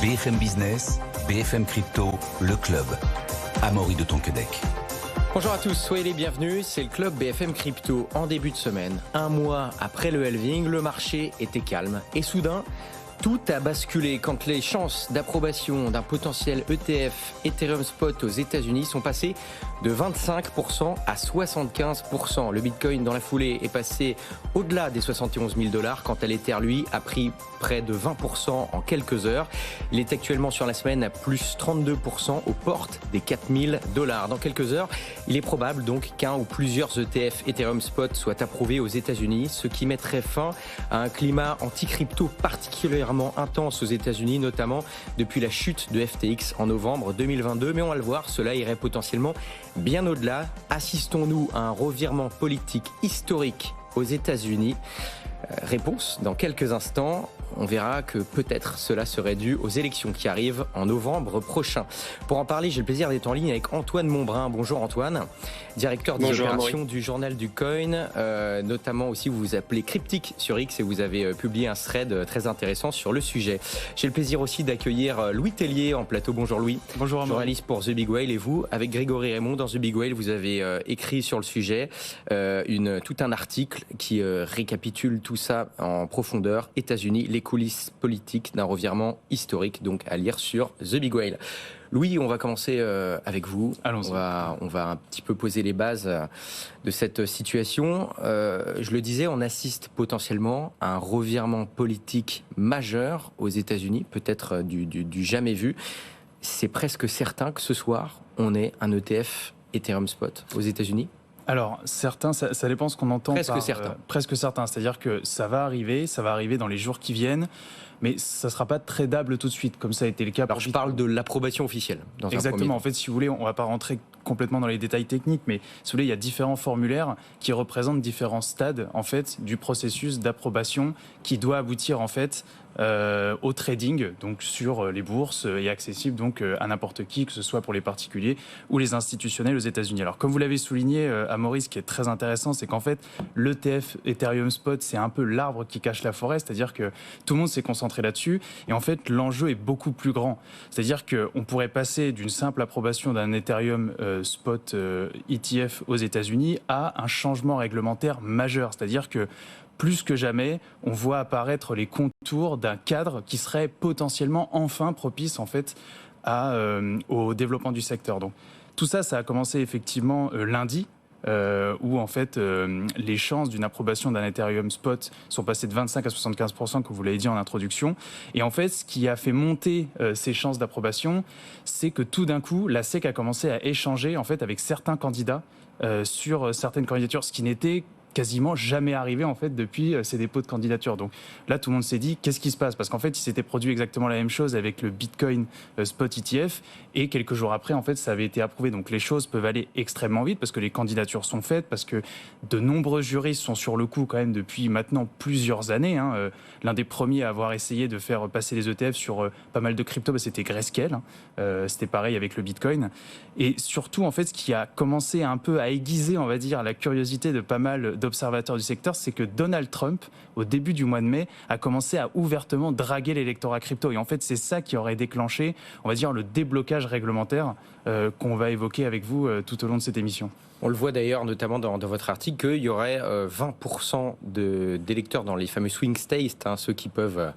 BFM Business, BFM Crypto, le club. Amaury de Tonquédec. Bonjour à tous, soyez les bienvenus, c'est le club BFM Crypto. En début de semaine, un mois après le halving, le marché était calme. Et soudain, tout a basculé quand les chances d'approbation d'un potentiel ETF Ethereum Spot aux États-Unis sont passées de 25% à 75%. Le Bitcoin dans la foulée est passé au-delà des 71 000 $, quand l'Ether, lui, a pris près de 20% en quelques heures. Il est actuellement sur la semaine à plus 32% aux portes des 4 000 $. Dans quelques heures, il est probable donc qu'un ou plusieurs ETF Ethereum Spot soient approuvés aux États-Unis, ce qui mettrait fin à un climat anti-crypto particulièrement intense aux États-Unis, notamment depuis la chute de FTX en novembre 2022. Mais on va le voir, cela irait potentiellement bien au-delà. Assistons-nous à un revirement politique historique aux États-Unis? Réponse dans quelques instants. On verra que peut-être cela serait dû aux élections qui arrivent en novembre prochain. Pour en parler, j'ai le plaisir d'être en ligne avec Antoine Monbrun. Bonjour Antoine, directeur des opérations du Journal du Coin. Notamment aussi, vous vous appelez Cryptic sur X et vous avez publié un thread très intéressant sur le sujet. J'ai le plaisir aussi d'accueillir Louis Tellier en plateau. Bonjour Louis. Bonjour Amaury. Journaliste pour The Big Whale. Et vous, avec Grégory Raymond dans The Big Whale, vous avez écrit sur le sujet tout un article qui récapitule tout ça en profondeur. États-Unis, les coulisses politiques d'un revirement historique, donc à lire sur The Big Whale. Louis, on va commencer avec vous. Allons-y. On va un petit peu poser les bases de cette situation. Je le disais, on assiste potentiellement à un revirement politique majeur aux États-Unis, peut-être du jamais vu. C'est presque certain que ce soir, on ait un ETF Ethereum Spot aux États-Unis. Alors, certains, ça dépend ce qu'on entend presque certain, c'est-à-dire que ça va arriver dans les jours qui viennent, mais ça ne sera pas tradable tout de suite, comme ça a été le cas. Alors, je parle de l'approbation officielle. Exactement, en fait, si vous voulez, on ne va pas rentrer complètement dans les détails techniques, mais si vous voulez, il y a différents formulaires qui représentent différents stades, en fait, du processus d'approbation qui doit aboutir, en fait, au trading, donc sur les bourses, et accessible donc à n'importe qui, que ce soit pour les particuliers ou les institutionnels aux États-Unis. Alors, comme vous l'avez souligné, Amaury, ce qui est très intéressant, c'est qu'en fait, l'ETF Ethereum Spot, c'est un peu l'arbre qui cache la forêt, c'est-à-dire que tout le monde s'est concentré là-dessus, et en fait, l'enjeu est beaucoup plus grand. C'est-à-dire qu'on pourrait passer d'une simple approbation d'un Ethereum Spot ETF aux États-Unis à un changement réglementaire majeur, c'est-à-dire que plus que jamais, on voit apparaître les contours d'un cadre qui serait potentiellement enfin propice en fait au développement du secteur. Donc tout ça, ça a commencé effectivement lundi, où en fait les chances d'une approbation d'un Ethereum Spot sont passées de 25 à 75%, comme vous l'avez dit en introduction. Et en fait, ce qui a fait monter ces chances d'approbation, c'est que tout d'un coup, la SEC a commencé à échanger en fait avec certains candidats sur certaines candidatures, ce qui n'était quasiment jamais arrivé en fait depuis ces dépôts de candidature. Donc là, tout le monde s'est dit qu'est-ce qui se passe, parce qu'en fait, il s'était produit exactement la même chose avec le Bitcoin Spot ETF, et quelques jours après, en fait, ça avait été approuvé. Donc les choses peuvent aller extrêmement vite parce que les candidatures sont faites, parce que de nombreux juristes sont sur le coup quand même depuis maintenant plusieurs années. L'un des premiers à avoir essayé de faire passer les ETF sur pas mal de crypto, c'était Grayscale. C'était pareil avec le Bitcoin. Et surtout, en fait, ce qui a commencé un peu à aiguiser, on va dire, la curiosité de pas mal d'observateurs du secteur, c'est que Donald Trump, au début du mois de mai, a commencé à ouvertement draguer l'électorat crypto. Et en fait, c'est ça qui aurait déclenché, on va dire, le déblocage réglementaire qu'on va évoquer avec vous tout au long de cette émission. On le voit d'ailleurs notamment dans votre article qu'il y aurait 20% d'électeurs dans les fameux swing states, ceux qui peuvent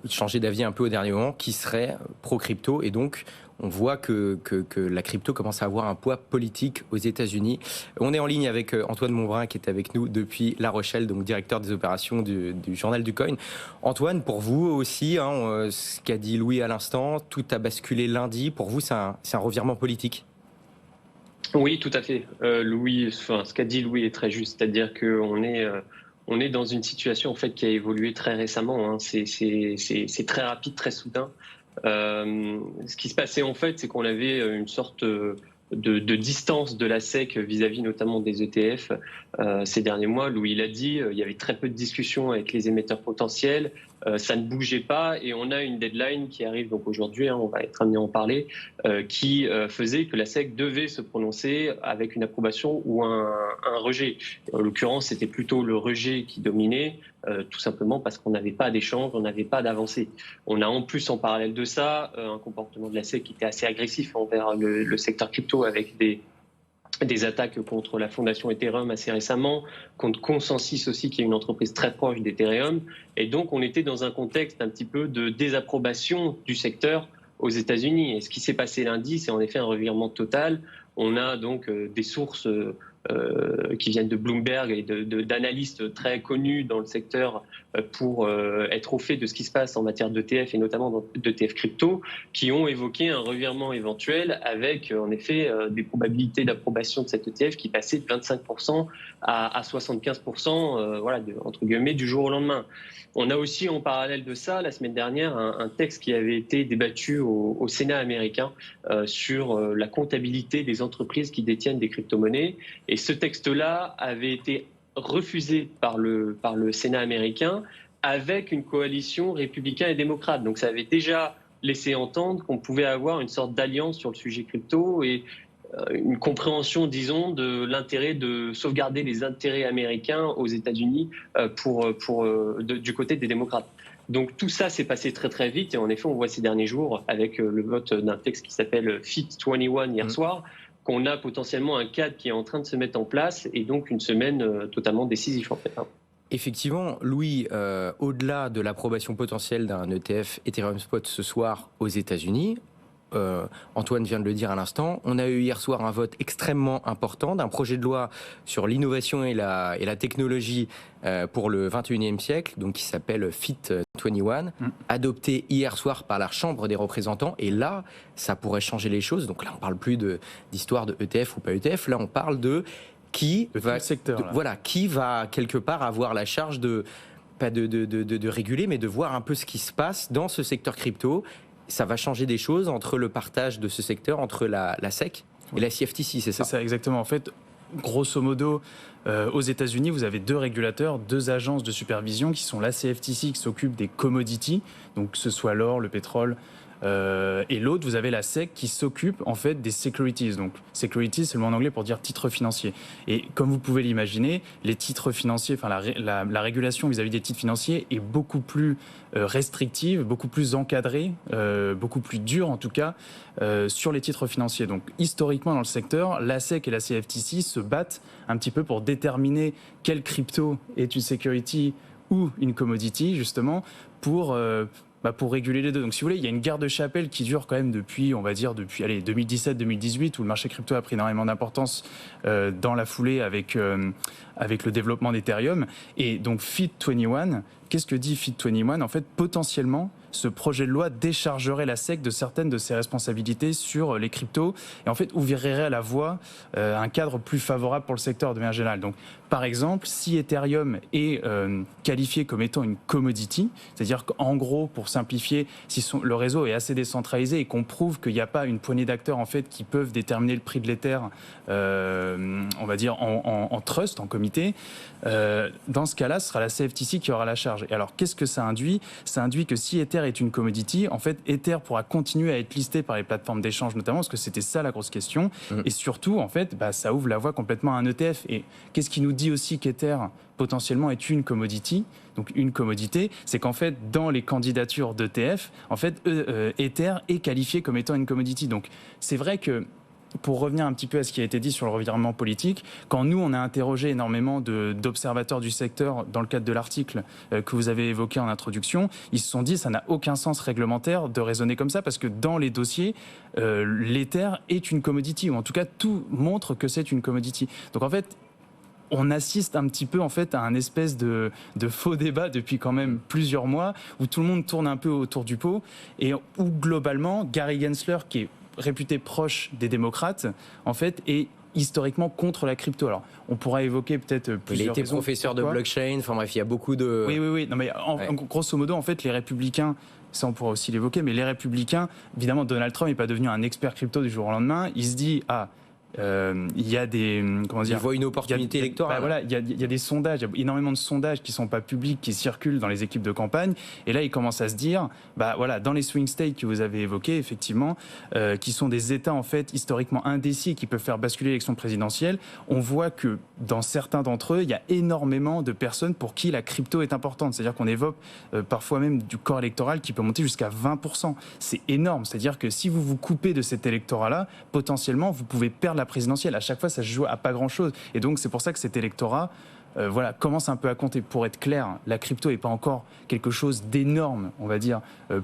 changer d'avis un peu au dernier moment, qui seraient pro-crypto, et donc on voit que la crypto commence à avoir un poids politique aux États-Unis. On est en ligne avec Antoine Monbrun qui est avec nous depuis La Rochelle, donc directeur des opérations du Journal du Coin. Antoine, pour vous aussi, ce qu'a dit Louis à l'instant, tout a basculé lundi. Pour vous, c'est un revirement politique? Oui, tout à fait. Ce qu'a dit Louis est très juste, c'est-à-dire qu'on est dans une situation en fait qui a évolué très récemment. C'est très rapide, très soudain. Ce qui se passait en fait, c'est qu'on avait une sorte de distance de la SEC vis-à-vis notamment des ETF ces derniers mois. Louis l'a dit, il y avait très peu de discussions avec les émetteurs potentiels, ça ne bougeait pas et on a une deadline qui arrive donc aujourd'hui, on va être amené à en parler, qui faisait que la SEC devait se prononcer avec une approbation ou un rejet. En l'occurrence, c'était plutôt le rejet qui dominait, tout simplement parce qu'on n'avait pas d'échange, on n'avait pas d'avancée. On a en plus, en parallèle de ça, un comportement de la SEC qui était assez agressif envers le secteur crypto avec des attaques contre la fondation Ethereum assez récemment, contre Consensus aussi, qui est une entreprise très proche d'Ethereum. Et donc, on était dans un contexte un petit peu de désapprobation du secteur aux États-Unis. Et ce qui s'est passé lundi, c'est en effet un revirement total. On a donc des sources qui viennent de Bloomberg et d'analystes très connus dans le secteur pour être au fait de ce qui se passe en matière d'ETF et notamment d'ETF crypto, qui ont évoqué un revirement éventuel avec en effet des probabilités d'approbation de cet ETF qui passaient de 25% à 75%, voilà, entre guillemets, du jour au lendemain. On a aussi en parallèle de ça, la semaine dernière, un texte qui avait été débattu au Sénat américain sur la comptabilité des entreprises qui détiennent des crypto-monnaies. Et ce texte-là avait été refusé par le Sénat américain avec une coalition républicain et démocrate. Donc ça avait déjà laissé entendre qu'on pouvait avoir une sorte d'alliance sur le sujet crypto et une compréhension, disons, de l'intérêt de sauvegarder les intérêts américains aux États-Unis du côté des démocrates. Donc tout ça s'est passé très très vite et en effet on voit ces derniers jours avec le vote d'un texte qui s'appelle Fit 21 hier soir qu'on a potentiellement un cadre qui est en train de se mettre en place et donc une semaine totalement décisive en fait. Effectivement, Louis, au-delà de l'approbation potentielle d'un ETF Ethereum Spot ce soir aux États-Unis, Antoine vient de le dire à l'instant, on a eu hier soir un vote extrêmement important d'un projet de loi sur l'innovation et la technologie pour le 21e siècle, donc qui s'appelle Fit 21, adopté hier soir par la Chambre des représentants. Et là, ça pourrait changer les choses. Donc là, on ne parle plus d'histoire de ETF ou pas ETF. Là, on parle de qui va quelque part avoir la charge pas de réguler, mais de voir un peu ce qui se passe dans ce secteur crypto. Ça va changer des choses entre le partage de ce secteur, entre la SEC et la CFTC, c'est ça ? C'est ça, exactement. En fait, grosso modo, aux États-Unis, vous avez deux régulateurs, deux agences de supervision qui sont la CFTC qui s'occupe des commodities, donc que ce soit l'or, le pétrole, et l'autre, vous avez la SEC qui s'occupe en fait des securities. Donc, securities, c'est le mot en anglais pour dire titres financiers. Et comme vous pouvez l'imaginer, les titres financiers, enfin la régulation vis-à-vis des titres financiers est beaucoup plus restrictive, beaucoup plus encadrée, beaucoup plus dure en tout cas sur les titres financiers. Donc, historiquement dans le secteur, la SEC et la CFTC se battent un petit peu pour déterminer quelle crypto est une security ou une commodity, justement, pour réguler les deux. Donc si vous voulez, il y a une guerre de chapelle qui dure quand même depuis 2017-2018, où le marché crypto a pris énormément d'importance dans la foulée avec le développement d'Ethereum. Et donc Fit 21, qu'est-ce que dit Fit 21 ? En fait, potentiellement, ce projet de loi déchargerait la SEC de certaines de ses responsabilités sur les cryptos et en fait ouvrirait à la voie un cadre plus favorable pour le secteur de manière générale. Donc, par exemple, si Ethereum est qualifié comme étant une commodity, c'est-à-dire qu'en gros, pour simplifier, si le réseau est assez décentralisé et qu'on prouve qu'il n'y a pas une poignée d'acteurs en fait qui peuvent déterminer le prix de l'Ether, on va dire en trust, en comité, dans ce cas-là, ce sera la CFTC qui aura la charge. Et alors, qu'est-ce que ça induit ? Ça induit que si Ether est une commodity, en fait, Ether pourra continuer à être listé par les plateformes d'échange notamment, parce que c'était ça la grosse question. Et surtout, en fait, ça ouvre la voie complètement à un ETF. Et qu'est-ce qui nous dit aussi qu'Ether potentiellement est une commodity ? Donc une commodité, c'est qu'en fait, dans les candidatures d'ETF, en fait, Ether est qualifié comme étant une commodity. Donc c'est vrai que pour revenir un petit peu à ce qui a été dit sur le revirement politique, quand nous, on a interrogé énormément d'observateurs du secteur dans le cadre de l'article que vous avez évoqué en introduction, ils se sont dit que ça n'a aucun sens réglementaire de raisonner comme ça parce que dans les dossiers, l'Ether est une commodity, ou en tout cas, tout montre que c'est une commodity. Donc en fait, on assiste un petit peu en fait à un espèce de faux débat depuis quand même plusieurs mois où tout le monde tourne un peu autour du pot et où globalement, Gary Gensler, qui est réputé proche des démocrates, en fait, est historiquement contre la crypto. Alors, on pourra évoquer peut-être plusieurs raisons. Il a été professeur de blockchain, enfin bref, il y a beaucoup de... Oui. Non, mais grosso modo, en fait, les républicains, ça on pourra aussi l'évoquer, mais les républicains, évidemment, Donald Trump n'est pas devenu un expert crypto du jour au lendemain. Il se dit, Il y a des Ils voient une opportunité électorale. Voilà, il y a des sondages, il y a énormément de sondages qui sont pas publics, qui circulent dans les équipes de campagne. Et là, ils commencent à se dire, voilà, dans les swing states que vous avez évoqués, effectivement, qui sont des États en fait historiquement indécis et qui peuvent faire basculer l'élection présidentielle, on voit que dans certains d'entre eux, il y a énormément de personnes pour qui la crypto est importante. C'est-à-dire qu'on évoque parfois même du corps électoral qui peut monter jusqu'à 20%. C'est énorme. C'est-à-dire que si vous vous coupez de cet électorat-là, potentiellement, vous pouvez perdre la présidentielle. À chaque fois, ça se joue à pas grand-chose. Et donc, c'est pour ça que cet électorat commence un peu à compter. Pour être clair, la crypto n'est pas encore quelque chose d'énorme, on va dire,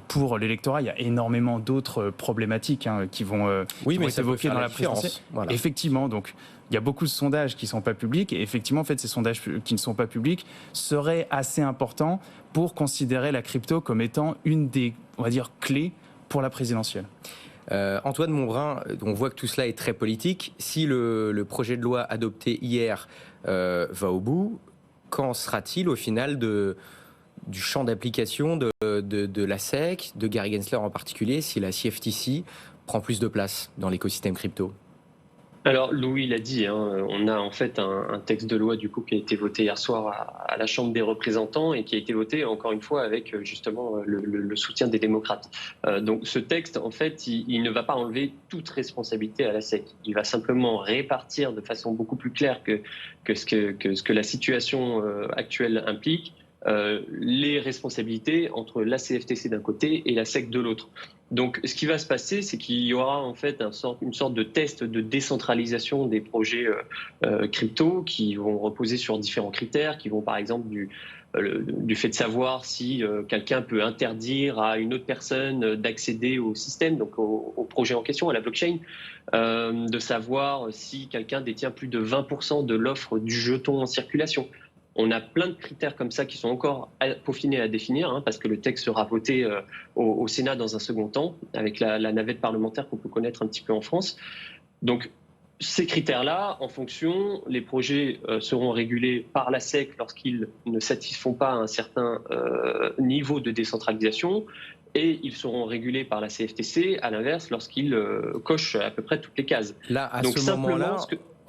pour l'électorat. Il y a énormément d'autres problématiques qui vont être évoquées dans la présidentielle. Voilà. Effectivement, donc, il y a beaucoup de sondages qui ne sont pas publics. Et effectivement, en fait, ces sondages qui ne sont pas publics seraient assez importants pour considérer la crypto comme étant une des, on va dire, clés pour la présidentielle. Antoine Monbrun, on voit que tout cela est très politique. Si le projet de loi adopté hier va au bout, qu'en sera-t-il au final du champ d'application de la SEC, de Gary Gensler en particulier, si la CFTC prend plus de place dans l'écosystème crypto ? Alors Louis l'a dit, on a en fait un texte de loi du coup qui a été voté hier soir à la Chambre des représentants et qui a été voté encore une fois avec justement le soutien des démocrates. Donc ce texte en fait il ne va pas enlever toute responsabilité à la SEC. Il va simplement répartir de façon beaucoup plus claire que ce que la situation actuelle implique les responsabilités entre la CFTC d'un côté et la SEC de l'autre. Donc, ce qui va se passer, c'est qu'il y aura en fait une sorte de test de décentralisation des projets crypto qui vont reposer sur différents critères, qui vont par exemple du fait de savoir si quelqu'un peut interdire à une autre personne d'accéder au système, donc au projet en question, à la blockchain, de savoir si quelqu'un détient plus de 20% de l'offre du jeton en circulation. On a plein de critères comme ça qui sont encore peaufinés à définir, parce que le texte sera voté au Sénat dans un second temps, avec la navette parlementaire qu'on peut connaître un petit peu en France. Donc, ces critères-là, en fonction, les projets seront régulés par la SEC lorsqu'ils ne satisfont pas un certain niveau de décentralisation, et ils seront régulés par la CFTC, à l'inverse, lorsqu'ils cochent à peu près toutes les cases. Là, à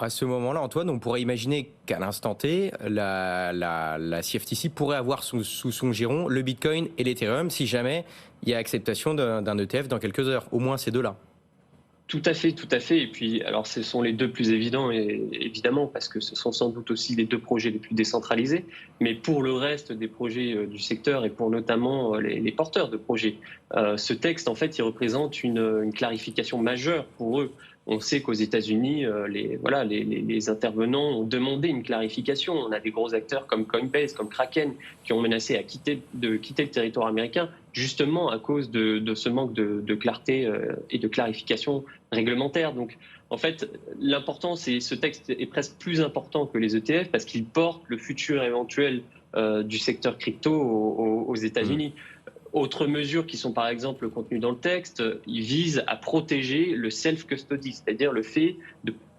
ce moment-là, Antoine, on pourrait imaginer qu'à l'instant T, la CFTC pourrait avoir sous son giron le Bitcoin et l'Ethereum si jamais il y a acceptation d'un ETF dans quelques heures. Au moins ces deux-là. Tout à fait. Et puis, alors, ce sont les deux plus évidents, évidemment, parce que ce sont sans doute aussi les deux projets les plus décentralisés. Mais pour le reste des projets du secteur et pour notamment les porteurs de projets, ce texte, en fait, il représente une clarification majeure pour eux. On sait qu'aux États-Unis, les intervenants ont demandé une clarification. On a des gros acteurs comme Coinbase, comme Kraken, qui ont menacé de quitter le territoire américain, justement à cause de ce manque de clarté et de clarification réglementaire. Donc, en fait, l'important, c'est ce texte est presque plus important que les ETF parce qu'il porte le futur éventuel du secteur crypto aux États-Unis. Autres mesures qui sont par exemple contenues dans le texte, ils visent à protéger le self-custody, c'est-à-dire le fait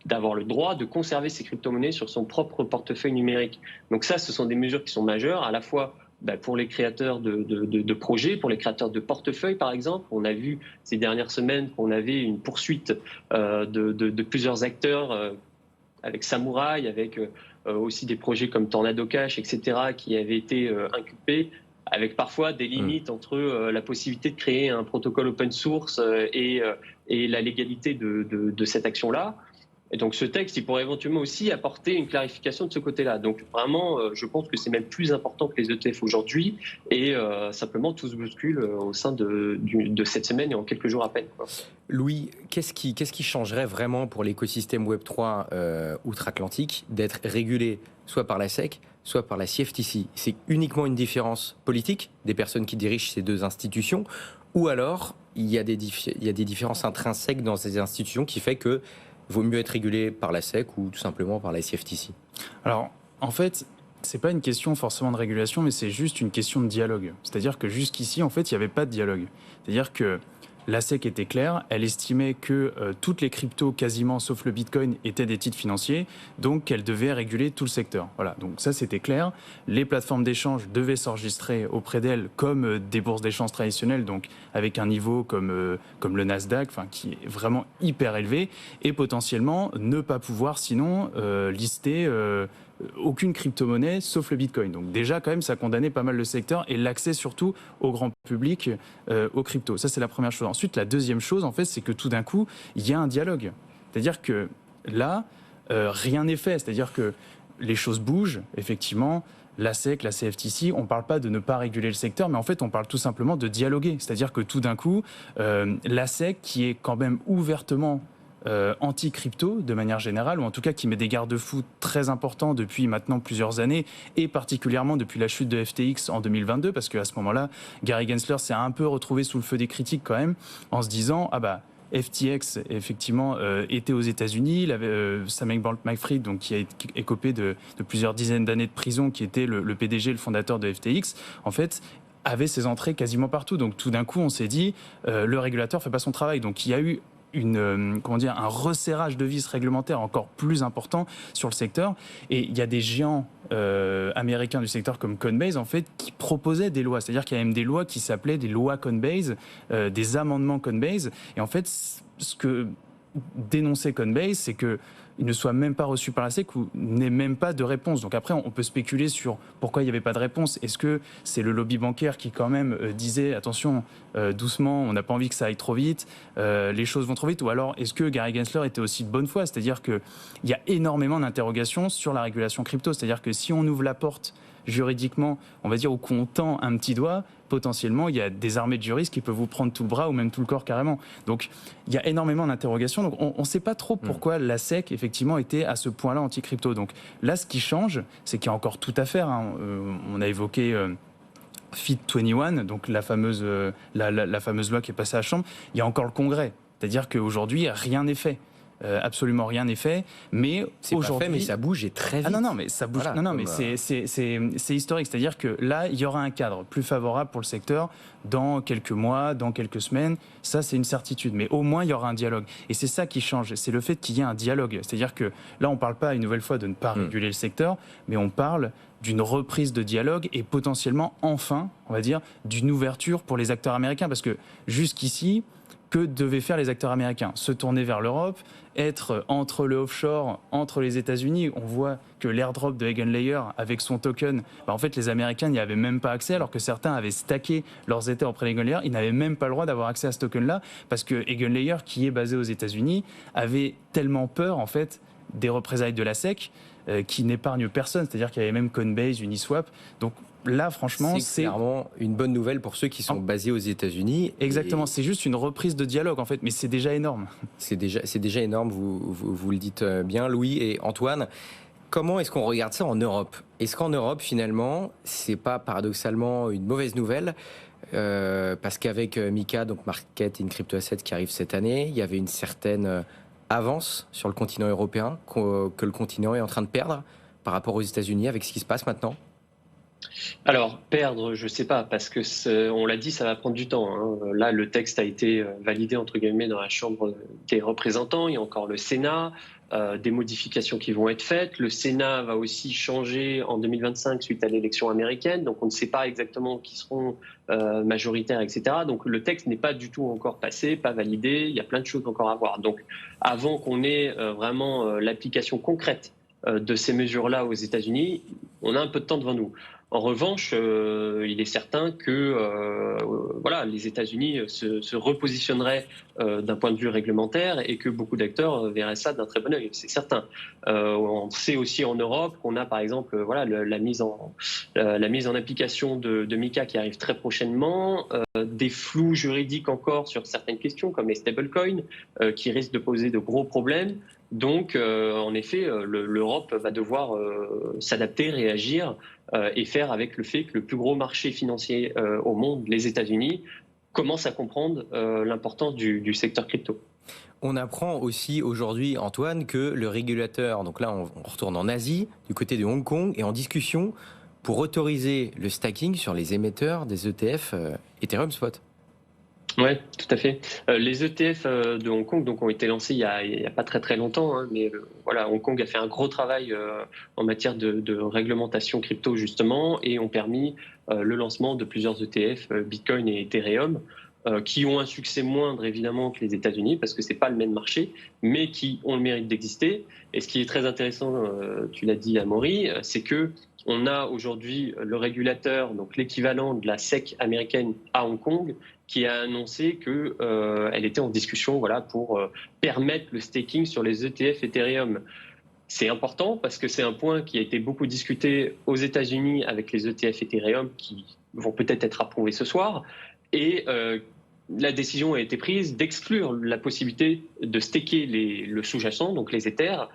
d'avoir le droit de conserver ses crypto-monnaies sur son propre portefeuille numérique. Donc ça, ce sont des mesures qui sont majeures, à la fois pour les créateurs de projets, pour les créateurs de portefeuilles par exemple. On a vu ces dernières semaines qu'on avait une poursuite de plusieurs acteurs avec Samurai, avec aussi des projets comme Tornado Cash, etc., qui avaient été inculpés, avec parfois des limites entre la possibilité de créer un protocole open source et la légalité de cette action-là. Et donc ce texte, il pourrait éventuellement aussi apporter une clarification de ce côté-là. Donc vraiment, je pense que c'est même plus important que les ETF aujourd'hui. Et simplement, tout se bouscule au sein de cette semaine et en quelques jours à peine, quoi. Louis, qu'est-ce qui changerait vraiment pour l'écosystème Web3 outre-Atlantique d'être régulé soit par la SEC, soit par la CFTC? C'est uniquement une différence politique des personnes qui dirigent ces deux institutions, ou alors il y a des différences intrinsèques dans ces institutions qui fait que vaut mieux être régulé par la SEC ou tout simplement par la CFTC? Alors, en fait, c'est pas une question forcément de régulation, mais c'est juste une question de dialogue. C'est-à-dire que jusqu'ici, en fait, il n'y avait pas de dialogue. C'est-à-dire que la SEC était claire, elle estimait que toutes les cryptos, quasiment sauf le Bitcoin, étaient des titres financiers, donc qu'elle devait réguler tout le secteur. Voilà, donc ça c'était clair. Les plateformes d'échange devaient s'enregistrer auprès d'elles comme des bourses d'échange traditionnelles, donc avec un niveau comme le Nasdaq, qui est vraiment hyper élevé, et potentiellement ne pas pouvoir sinon lister aucune crypto-monnaie sauf le Bitcoin. Donc déjà quand même ça condamnait pas mal le secteur et l'accès surtout au grand public aux cryptos. Ça c'est la première chose. Ensuite la deuxième chose en fait c'est que tout d'un coup il y a un dialogue. C'est-à-dire que là rien n'est fait. C'est-à-dire que les choses bougent effectivement. La SEC, la CFTC, on ne parle pas de ne pas réguler le secteur, mais en fait, on parle tout simplement de dialoguer. C'est-à-dire que tout d'un coup, la SEC, qui est quand même ouvertement anti-crypto de manière générale, ou en tout cas qui met des garde-fous très importants depuis maintenant plusieurs années, et particulièrement depuis la chute de FTX en 2022, parce qu'à ce moment-là, Gary Gensler s'est un peu retrouvé sous le feu des critiques quand même, en se disant « Ah bah, FTX, effectivement, était aux États-Unis. Il avait Sam Bankman-Fried, donc qui a écopé de plusieurs dizaines d'années de prison, qui était le PDG, le fondateur de FTX, en fait, avait ses entrées quasiment partout. Donc tout d'un coup, on s'est dit, le régulateur fait pas son travail. Donc il y a eu un resserrage de vis réglementaire encore plus important sur le secteur. Et il y a des géants américains du secteur comme Coinbase, en fait, qui proposaient des lois. C'est-à-dire qu'il y a même des lois qui s'appelaient des lois Coinbase, des amendements Coinbase. Et en fait, ce que dénonçait Coinbase, c'est que il ne soit même pas reçu par la SEC ou n'ait même pas de réponse. Donc après, on peut spéculer sur pourquoi il n'y avait pas de réponse. Est-ce que c'est le lobby bancaire qui quand même disait « Attention, doucement, on n'a pas envie que ça aille trop vite, les choses vont trop vite » ou alors est-ce que Gary Gensler était aussi de bonne foi ? C'est-à-dire qu'il y a énormément d'interrogations sur la régulation crypto. C'est-à-dire que si on ouvre la porte juridiquement, on va dire, ou qu'on tend un petit doigt, potentiellement, il y a des armées de juristes qui peuvent vous prendre tout le bras ou même tout le corps carrément. Donc, il y a énormément d'interrogations. Donc, on ne sait pas trop pourquoi la SEC, effectivement, était à ce point-là anti-crypto. Donc, là, ce qui change, c'est qu'il y a encore tout à faire. On a évoqué FIT 21, donc la fameuse loi qui est passée à la Chambre. Il y a encore le Congrès. C'est-à-dire qu'aujourd'hui, rien n'est fait. Absolument rien n'est fait, mais c'est aujourd'hui, pas fait, mais ça bouge et très vite. Non, mais ça bouge. Voilà, mais c'est historique. C'est-à-dire que là, il y aura un cadre plus favorable pour le secteur dans quelques mois, dans quelques semaines. Ça, c'est une certitude. Mais au moins, il y aura un dialogue. Et c'est ça qui change. C'est le fait qu'il y ait un dialogue. C'est-à-dire que là, on ne parle pas une nouvelle fois de ne pas réguler le secteur, mais on parle d'une reprise de dialogue et potentiellement, enfin, on va dire, d'une ouverture pour les acteurs américains. Parce que jusqu'ici, que devaient faire les acteurs américains ? Se tourner vers l'Europe, être entre le offshore, entre les États-Unis. On voit que l'airdrop de Eigenlayer avec son token, en fait, les Américains n'y avaient même pas accès, alors que certains avaient stacké leurs Ethers auprès d'Eigenlayer. Ils n'avaient même pas le droit d'avoir accès à ce token-là, parce que Eigenlayer, qui est basé aux États-Unis, avait tellement peur, en fait, des représailles de la SEC, qui n'épargne personne. C'est-à-dire qu'il y avait même Coinbase, Uniswap. Donc, là, franchement, c'est clairement une bonne nouvelle pour ceux qui sont basés aux États-Unis. Exactement, c'est juste une reprise de dialogue en fait, mais c'est déjà énorme. C'est déjà énorme, vous le dites bien, Louis et Antoine. Comment est-ce qu'on regarde ça en Europe ? Est-ce qu'en Europe, finalement, c'est pas paradoxalement une mauvaise nouvelle ? Parce qu'avec MiCA, donc Market in Crypto Assets, qui arrive cette année, il y avait une certaine avance sur le continent européen que le continent est en train de perdre par rapport aux États-Unis avec ce qui se passe maintenant. Alors, perdre, je ne sais pas, parce que on l'a dit, ça va prendre du temps. Là, le texte a été validé, entre guillemets, dans la Chambre des représentants. Il y a encore le Sénat, des modifications qui vont être faites. Le Sénat va aussi changer en 2025 suite à l'élection américaine. Donc, on ne sait pas exactement qui seront majoritaires, etc. Donc, le texte n'est pas du tout encore passé, pas validé. Il y a plein de choses encore à voir. Donc, avant qu'on ait vraiment l'application concrète de ces mesures-là aux États-Unis, on a un peu de temps devant nous. En revanche, il est certain que les États-Unis se repositionneraient d'un point de vue réglementaire et que beaucoup d'acteurs verraient ça d'un très bon œil, c'est certain. On sait aussi en Europe qu'on a par exemple la mise en application de MiCA qui arrive très prochainement, des flous juridiques encore sur certaines questions comme les stablecoins qui risquent de poser de gros problèmes. Donc, en effet, l'Europe va devoir s'adapter, réagir et faire avec le fait que le plus gros marché financier au monde, les États-Unis, commence à comprendre l'importance du secteur crypto. On apprend aussi aujourd'hui, Antoine, que le régulateur, donc là on retourne en Asie, du côté de Hong Kong, est en discussion pour autoriser le stacking sur les émetteurs des ETF Ethereum Spot. Oui, tout à fait. Les ETF de Hong Kong donc, ont été lancés il y a pas très très longtemps, hein, mais voilà, Hong Kong a fait un gros travail en matière de réglementation crypto justement et ont permis le lancement de plusieurs ETF, Bitcoin et Ethereum, qui ont un succès moindre évidemment que les États-Unis parce que c'est pas le même marché, mais qui ont le mérite d'exister. Et ce qui est très intéressant, tu l'as dit Amaury, c'est que on a aujourd'hui le régulateur, donc l'équivalent de la SEC américaine à Hong Kong, qui a annoncé qu'elle était en discussion voilà, pour permettre le staking sur les ETF Ethereum. C'est important parce que c'est un point qui a été beaucoup discuté aux États-Unis avec les ETF Ethereum qui vont peut-être être approuvés ce soir. Et la décision a été prise d'exclure la possibilité de staker le sous-jacent, donc les Ethers,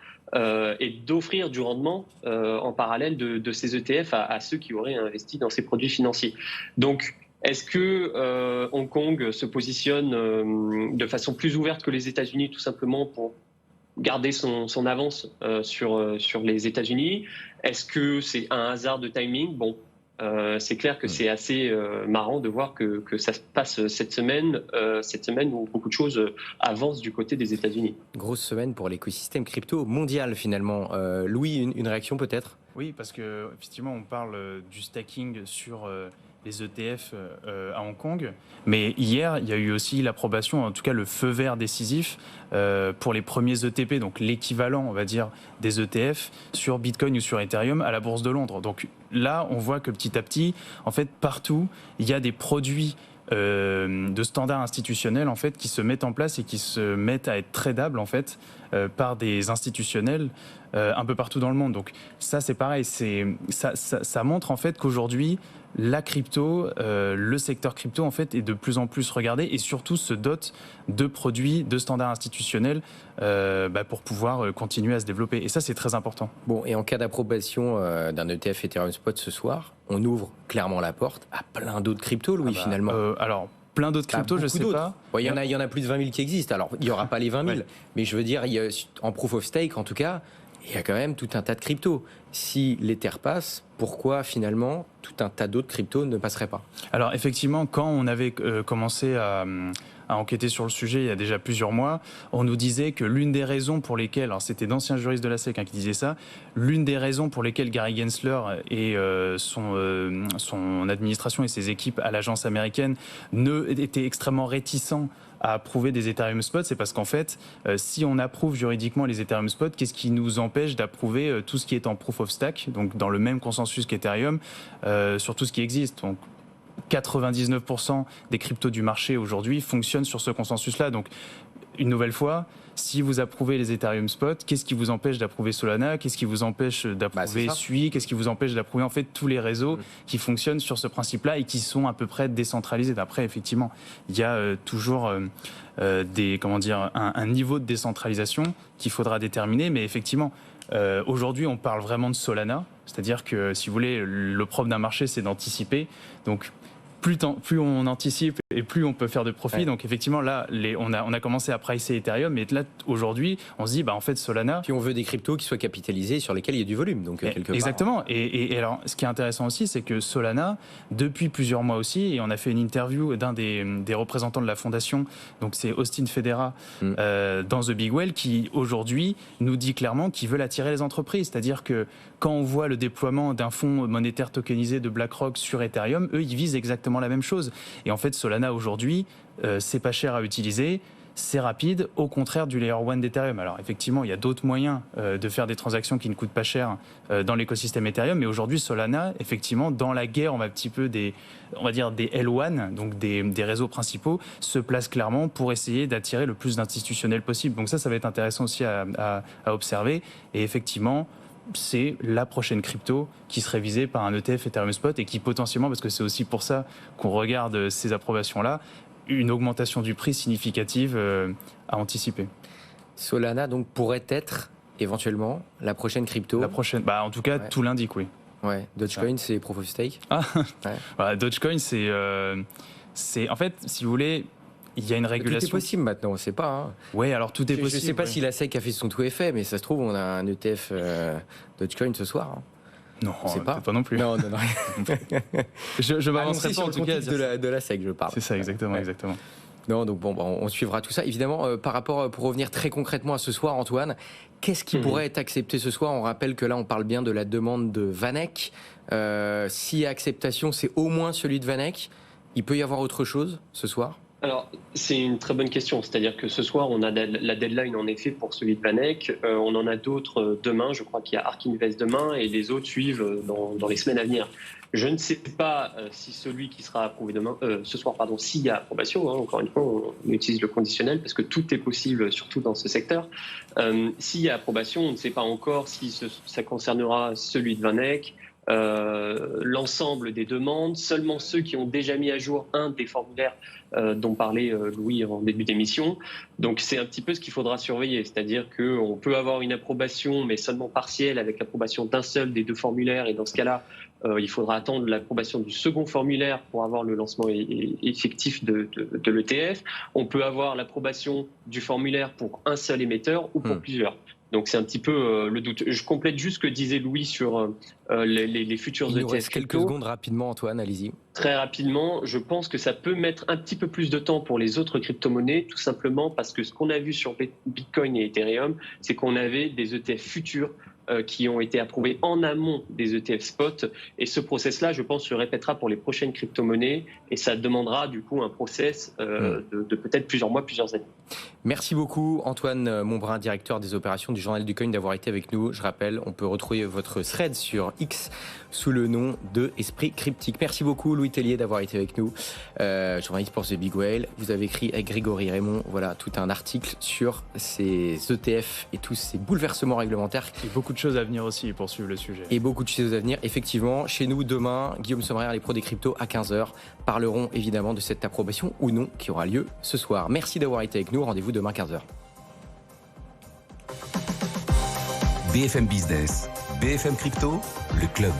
et d'offrir du rendement en parallèle de ces ETF à ceux qui auraient investi dans ces produits financiers. Donc, est-ce que Hong Kong se positionne de façon plus ouverte que les États-Unis, tout simplement pour garder son avance sur les États-Unis? Est-ce que c'est un hasard de timing? Bon, c'est clair que c'est assez marrant de voir que ça se passe cette semaine où beaucoup de choses avancent du côté des États-Unis. Grosse semaine pour l'écosystème crypto mondial finalement. Louis, une réaction peut-être? Oui, parce que effectivement, on parle du stacking sur les ETF à Hong Kong, mais hier, il y a eu aussi l'approbation, en tout cas le feu vert décisif pour les premiers ETP, donc l'équivalent, on va dire, des ETF sur Bitcoin ou sur Ethereum à la Bourse de Londres. Donc là, on voit que petit à petit, en fait, partout, il y a des produits de standards institutionnels en fait qui se mettent en place et qui se mettent à être tradables en fait par des institutionnels un peu partout dans le monde. Donc ça c'est pareil, ça montre en fait qu'aujourd'hui la crypto, le secteur crypto en fait est de plus en plus regardé et surtout se dote de produits, de standards institutionnels pour pouvoir continuer à se développer. Et ça c'est très important. Bon, et en cas d'approbation d'un ETF Ethereum Spot ce soir, on ouvre clairement la porte à plein d'autres cryptos, Louis, finalement. Alors, plein d'autres cryptos, je sais pas. Il y en a plus de 20 000 qui existent. Alors, il n'y aura pas les 20 000, mais je veux dire, en proof of stake, en tout cas, il y a quand même tout un tas de cryptos. Si l'Ether passe, pourquoi finalement tout un tas d'autres cryptos ne passeraient pas? Alors, effectivement, quand on avait commencé à enquêter sur le sujet il y a déjà plusieurs mois, on nous disait que l'une des raisons pour lesquelles, alors c'était d'anciens juristes de la SEC qui disaient ça, l'une des raisons pour lesquelles Gary Gensler et son administration et ses équipes à l'agence américaine étaient extrêmement réticents à approuver des Ethereum Spot, c'est parce qu'en fait, si on approuve juridiquement les Ethereum Spot, qu'est-ce qui nous empêche d'approuver tout ce qui est en Proof of Stake, donc dans le même consensus qu'Ethereum, sur tout ce qui existe. Donc 99% des cryptos du marché aujourd'hui fonctionnent sur ce consensus-là. Donc, une nouvelle fois, si vous approuvez les Ethereum Spot, qu'est-ce qui vous empêche d'approuver Solana? Qu'est-ce qui vous empêche d'approuver Sui? Qu'est-ce qui vous empêche d'approuver en fait tous les réseaux qui fonctionnent sur ce principe-là et qui sont à peu près décentralisés? Après, effectivement, il y a toujours un niveau de décentralisation qu'il faudra déterminer, mais effectivement, aujourd'hui, on parle vraiment de Solana, c'est-à-dire que, si vous voulez, le propre d'un marché, c'est d'anticiper. Donc, plus on anticipe et plus on peut faire de profit. Ouais. Donc effectivement, là, on a commencé à pricer Ethereum, et là, aujourd'hui, on se dit, en fait, Solana... Puis on veut des cryptos qui soient capitalisés, sur lesquels il y a du volume, donc quelque part. Exactement. Et alors, ce qui est intéressant aussi, c'est que Solana, depuis plusieurs mois aussi, et on a fait une interview d'un des représentants de la fondation, donc c'est Austin Federa, dans The Big Well, qui aujourd'hui nous dit clairement qu'ils veulent attirer les entreprises. C'est-à-dire que quand on voit le déploiement d'un fonds monétaire tokenisé de BlackRock sur Ethereum, eux, ils visent exactement la même chose. Et en fait, Solana aujourd'hui, c'est pas cher à utiliser, c'est rapide, au contraire du Layer 1 d'Ethereum. Alors effectivement, il y a d'autres moyens de faire des transactions qui ne coûtent pas cher dans l'écosystème Ethereum, mais aujourd'hui, Solana, effectivement, dans la guerre, on va des L1, donc des réseaux principaux, se place clairement pour essayer d'attirer le plus d'institutionnels possible. Donc ça va être intéressant aussi à observer. Et effectivement, c'est la prochaine crypto qui serait visée par un ETF Ethereum Spot et qui potentiellement, parce que c'est aussi pour ça qu'on regarde ces approbations-là, une augmentation du prix significative à anticiper. Solana donc pourrait être éventuellement la prochaine crypto. La prochaine, en tout cas, tout l'indique, oui. Ouais. Dogecoin, c'est Proof of Stake. Dogecoin, c'est en fait, si vous voulez, il y a une régulation. Tout est possible maintenant, on ne sait pas. Hein. Oui, alors tout est possible. Je ne sais pas si la SEC a fait son tout effet, mais ça se trouve, on a un ETF Dogecoin ce soir. Hein. Non, c'est pas non plus. Non. je m'avancerai pas en tout cas. De la SEC, je parle. C'est ça, exactement. Non, donc bon, on suivra tout ça. Évidemment, par rapport, pour revenir très concrètement à ce soir, Antoine, qu'est-ce qui pourrait être accepté ce soir? On rappelle que là, on parle bien de la demande de Vanek. S'il y a acceptation, c'est au moins celui de Vanek. Il peut y avoir autre chose ce soir? Alors, c'est une très bonne question. C'est-à-dire que ce soir, on a la deadline en effet pour celui de Vanek. On en a d'autres demain. Je crois qu'il y a Ark Invest demain et les autres suivent dans les semaines à venir. Je ne sais pas si celui qui sera approuvé demain, ce soir, s'il y a approbation. Encore une fois, on utilise le conditionnel parce que tout est possible, surtout dans ce secteur. S'il y a approbation, on ne sait pas encore si ça concernera celui de Vanek. L'ensemble des demandes, seulement ceux qui ont déjà mis à jour un des formulaires dont parlait Louis en début d'émission. Donc c'est un petit peu ce qu'il faudra surveiller, c'est-à-dire qu'on peut avoir une approbation mais seulement partielle avec l'approbation d'un seul des deux formulaires et dans ce cas-là, il faudra attendre l'approbation du second formulaire pour avoir le lancement effectif de l'ETF. On peut avoir l'approbation du formulaire pour un seul émetteur ou pour plusieurs. Donc c'est un petit peu le doute. Je complète juste ce que disait Louis sur les futurs ETF. Il nous reste quelques secondes rapidement, Antoine, allez-y. Très rapidement, je pense que ça peut mettre un petit peu plus de temps pour les autres crypto-monnaies, tout simplement parce que ce qu'on a vu sur Bitcoin et Ethereum, c'est qu'on avait des ETF futurs qui ont été approuvés en amont des ETF spot. Et ce process-là, je pense, se répétera pour les prochaines crypto-monnaies et ça demandera du coup un process de peut-être plusieurs mois, plusieurs années. Merci beaucoup Antoine Monbrun, directeur des opérations du Journal du Coin, d'avoir été avec nous. Je rappelle, on peut retrouver votre thread sur X sous le nom de Esprit Cryptique. Merci beaucoup Louis Tellier d'avoir été avec nous, journaliste pour The Big Whale. Vous avez écrit avec Grégory Raymond, voilà, tout un article sur ces ETF et tous ces bouleversements réglementaires. Et beaucoup de choses à venir aussi pour suivre le sujet. Et beaucoup de choses à venir, effectivement. Chez nous, demain, Guillaume Sommerer, les pros des cryptos à 15h, parleront évidemment de cette approbation ou non qui aura lieu ce soir. Merci d'avoir été avec nous. Rendez-vous demain 15h. BFM Business, BFM Crypto, le club.